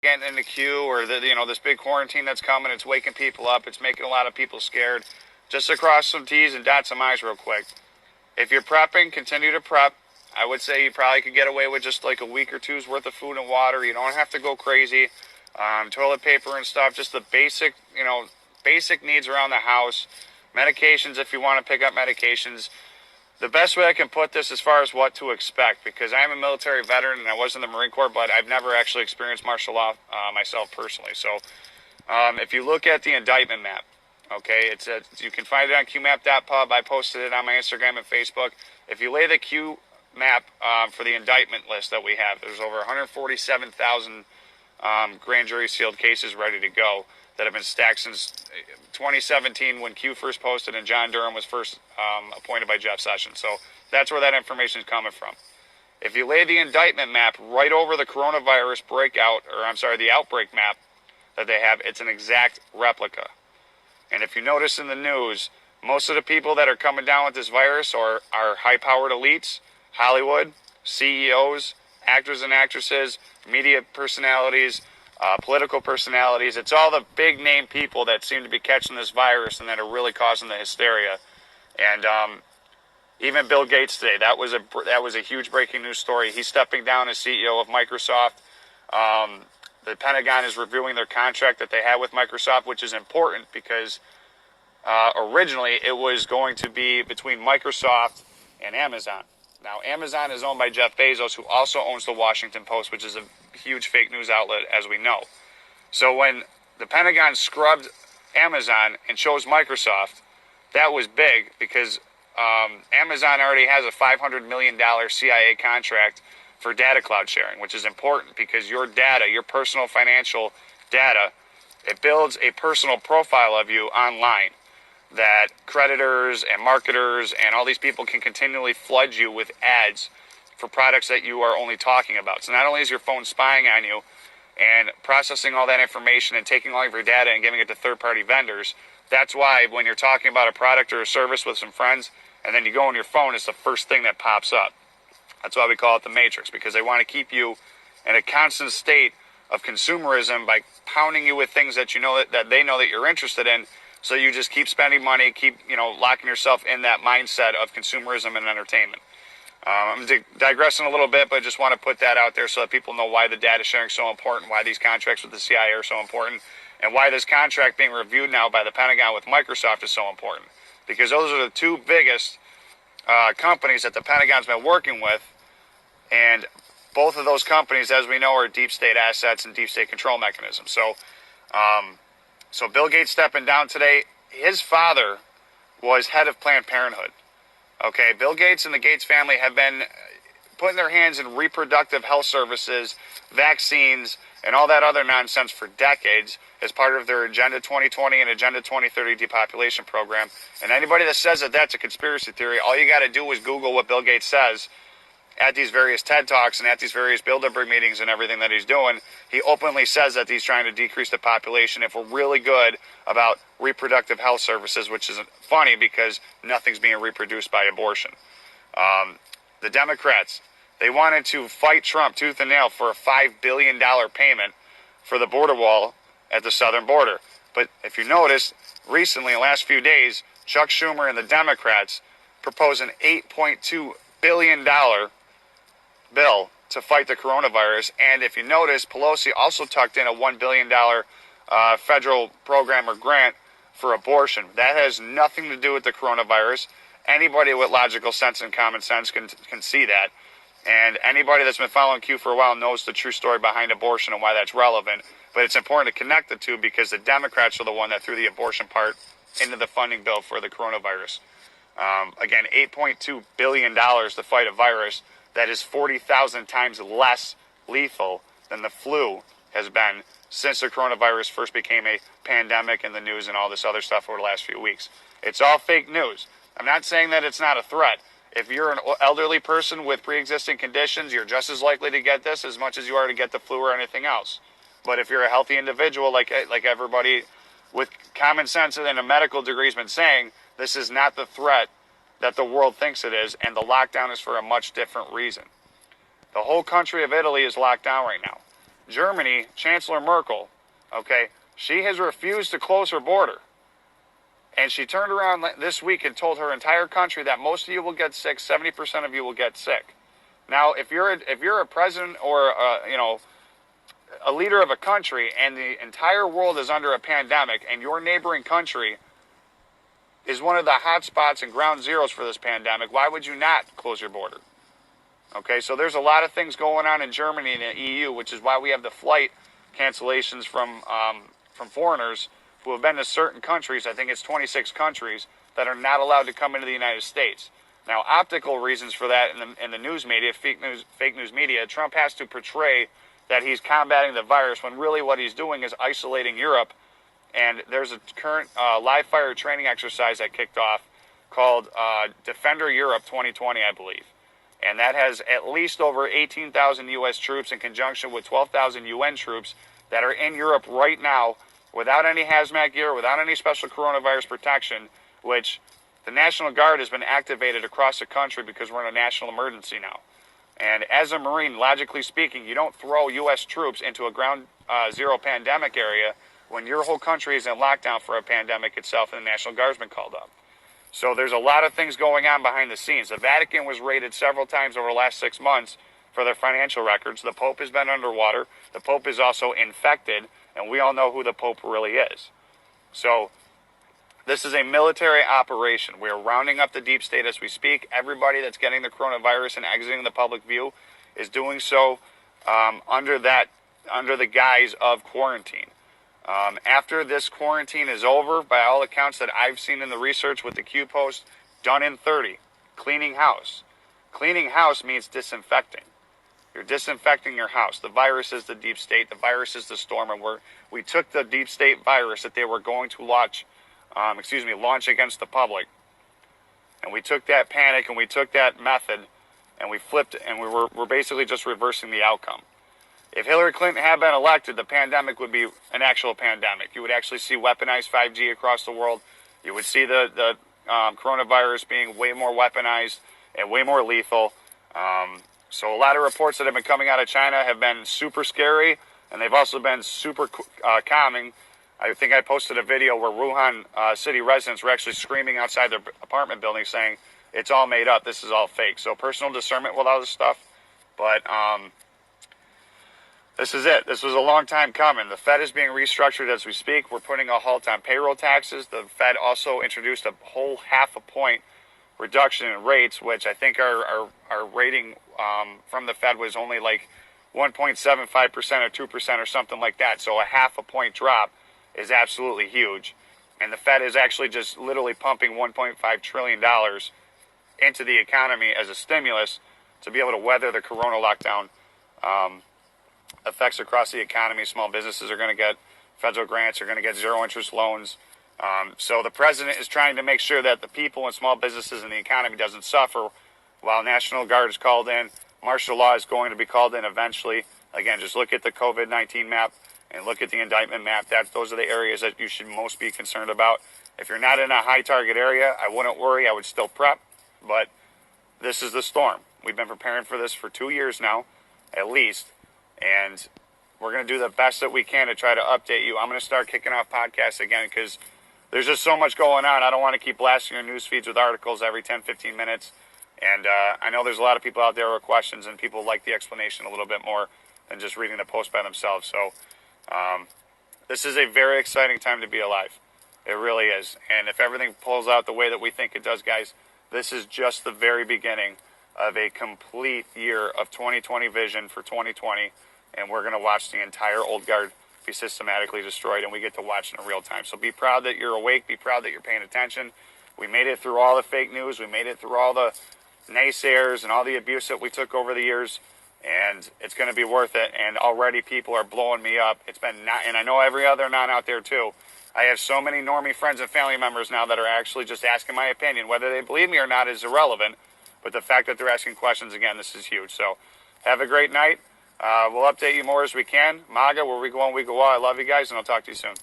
getting in the queue, or this big quarantine that's coming. It's waking people up. It's making a lot of people scared. Just to cross some T's and dot some I's real quick. If you're prepping, continue to prep. I would say you probably could get away with just like a week or two's worth of food and water. You don't have to go crazy. Toilet paper and stuff, just the basic needs around the house. Medications, if you want to pick up medications. The best way I can put this as far as what to expect, because I'm a military veteran and I was in the Marine Corps, but I've never actually experienced martial law myself personally. So if you look at the indictment map, okay, you can find it on qmap.pub. I posted it on my Instagram and Facebook. If you lay the Q map for the indictment list that we have, there's over 147,000 grand jury sealed cases ready to go that have been stacked since 2017 when Q first posted and John Durham was first appointed by Jeff Sessions. So that's where that information is coming from. If you lay the indictment map right over the coronavirus the outbreak map that they have, it's an exact replica. And if you notice in the news, most of the people that are coming down with this virus are high-powered elites, Hollywood, CEOs, actors and actresses, media personalities, political personalities. It's all the big-name people that seem to be catching this virus and that are really causing the hysteria. And even Bill Gates today, that was a huge breaking news story. He's stepping down as CEO of Microsoft. The Pentagon is reviewing their contract that they had with Microsoft, which is important because originally it was going to be between Microsoft and Amazon. Now, Amazon is owned by Jeff Bezos, who also owns the Washington Post, which is a huge fake news outlet, as we know. So when the Pentagon scrubbed Amazon and chose Microsoft, that was big because Amazon already has a $500 million CIA contract for data cloud sharing, which is important because your data, your personal financial data, it builds a personal profile of you online that creditors and marketers and all these people can continually flood you with ads for products that you are only talking about. So not only is your phone spying on you and processing all that information and taking all of your data and giving it to third-party vendors, that's why when you're talking about a product or a service with some friends and then you go on your phone, it's the first thing that pops up. That's why we call it the Matrix, because they want to keep you in a constant state of consumerism by pounding you with things that that they know that you're interested in. So you just keep spending money, keep locking yourself in that mindset of consumerism and entertainment. I'm digressing a little bit, but I just want to put that out there so that people know why the data sharing is so important, why these contracts with the CIA are so important, and why this contract being reviewed now by the Pentagon with Microsoft is so important. Because those are the two biggest companies that the Pentagon's been working with, and both of those companies, as we know, are deep state assets and deep state control mechanisms. So Bill Gates stepping down today, his father was head of Planned Parenthood. Okay, Bill Gates and the Gates family have been putting their hands in reproductive health services, vaccines, and all that other nonsense for decades as part of their Agenda 2020 and Agenda 2030 depopulation program. And anybody that says that that's a conspiracy theory, all you got to do is Google what Bill Gates says at these various TED Talks and at these various Bilderberg meetings and everything that he's doing. He openly says that he's trying to decrease the population if we're really good about reproductive health services, which is funny because nothing's being reproduced by abortion. The Democrats, they wanted to fight Trump tooth and nail for a $5 billion payment for the border wall at the southern border. But if you notice, recently, in the last few days, Chuck Schumer and the Democrats proposed an $8.2 billion bill to fight the coronavirus. And if you notice, Pelosi also tucked in a $1 billion federal program or grant for abortion. That has nothing to do with the coronavirus. Anybody with logical sense and common sense can see that. And anybody that's been following Q for a while knows the true story behind abortion and why that's relevant. But it's important to connect the two because the Democrats are the one that threw the abortion part into the funding bill for the coronavirus. Again, $8.2 billion to fight a virus that is 40,000 times less lethal than the flu has been since the coronavirus first became a pandemic in the news and all this other stuff over the last few weeks. It's all fake news. I'm not saying that it's not a threat. If you're an elderly person with pre-existing conditions, you're just as likely to get this as much as you are to get the flu or anything else. But if you're a healthy individual, like everybody with common sense and a medical degree has been saying, this is not the threat that the world thinks it is, and the lockdown is for a much different reason. The whole country of Italy is locked down right now. Germany, Chancellor Merkel, okay, she has refused to close her border. And she turned around this week and told her entire country that most of you will get sick, 70% of you will get sick. Now, if you're a president or a leader of a country and the entire world is under a pandemic and your neighboring country is one of the hot spots and ground zeros for this pandemic, why would you not close your border? Okay, so there's a lot of things going on in Germany and the EU, which is why we have the flight cancellations from foreigners who have been to certain countries. I think it's 26 countries that are not allowed to come into the United States. Now, optical reasons for that in the news media, fake news media, Trump has to portray that he's combating the virus when really what he's doing is isolating Europe. And there's a current live fire training exercise that kicked off called Defender Europe 2020, I believe. And that has at least over 18,000 U.S. troops in conjunction with 12,000 UN troops that are in Europe right now without any hazmat gear, without any special coronavirus protection, which the National Guard has been activated across the country because we're in a national emergency now. And as a Marine, logically speaking, you don't throw U.S. troops into a ground zero pandemic area when your whole country is in lockdown for a pandemic itself and the National Guard's been called up. So there's a lot of things going on behind the scenes. The Vatican was raided several times over the last 6 months for their financial records. The Pope has been underwater. The Pope is also infected, and we all know who the Pope really is. So this is a military operation. We are rounding up the deep state as we speak. Everybody that's getting the coronavirus and exiting the public view is doing so under the guise of quarantine. After this quarantine is over, by all accounts that I've seen in the research with the Q Post, done in 30, cleaning house. Cleaning house means disinfecting. You're disinfecting your house. The virus is the deep state. The virus is the storm. And we took the deep state virus that they were going to launch against the public. And we took that panic and we took that method and we flipped it, and we're basically just reversing the outcome. If Hillary Clinton had been elected, the pandemic would be an actual pandemic. You would actually see weaponized 5G across the world. You would see the coronavirus being way more weaponized and way more lethal. So a lot of reports that have been coming out of China have been super scary, and they've also been super calming. I think I posted a video where Wuhan city residents were actually screaming outside their apartment building saying, it's all made up, this is all fake. So personal discernment with all this stuff. But this is it. This was a long time coming. The Fed is being restructured as we speak. We're putting a halt on payroll taxes. The Fed also introduced a whole 0.5 point reduction in rates, which I think our rating from the Fed was only like 1.75% or 2% or something like that. So a 0.5 point drop is absolutely huge. And the Fed is actually just literally pumping $1.5 trillion into the economy as a stimulus to be able to weather the corona lockdown effects across the economy. Small businesses are going to get federal grants, are going to get zero interest loans. So the president is trying to make sure that the people and small businesses and the economy doesn't suffer while National Guard is called in. Martial law is going to be called in eventually. Again, just look at the COVID-19 map and look at the indictment map. Those are the areas that you should most be concerned about. If you're not in a high target area, I wouldn't worry. I would still prep. But this is the storm. We've been preparing for this for 2 years now, at least. And we're going to do the best that we can to try to update you. I'm going to start kicking off podcasts again because there's just so much going on. I don't want to keep blasting your news feeds with articles every 10, 15 minutes. And I know there's a lot of people out there with questions, and people like the explanation a little bit more than just reading the post by themselves. So this is a very exciting time to be alive. It really is. And if everything pulls out the way that we think it does, guys, this is just the very beginning of a complete year of 2020 vision for 2020. And we're going to watch the entire old guard be systematically destroyed, and we get to watch in real time. So be proud that you're awake. Be proud that you're paying attention. We made it through all the fake news. We made it through all the naysayers and all the abuse that we took over the years, and it's going to be worth it. And already people are blowing me up. It's been not, and I know every other non out there too. I have so many normie friends and family members now that are actually just asking my opinion. Whether they believe me or not is irrelevant, but the fact that they're asking questions, again, this is huge. So have a great night. We'll update you more as we can. MAGA, where we go on, we go well. I love you guys, and I'll talk to you soon.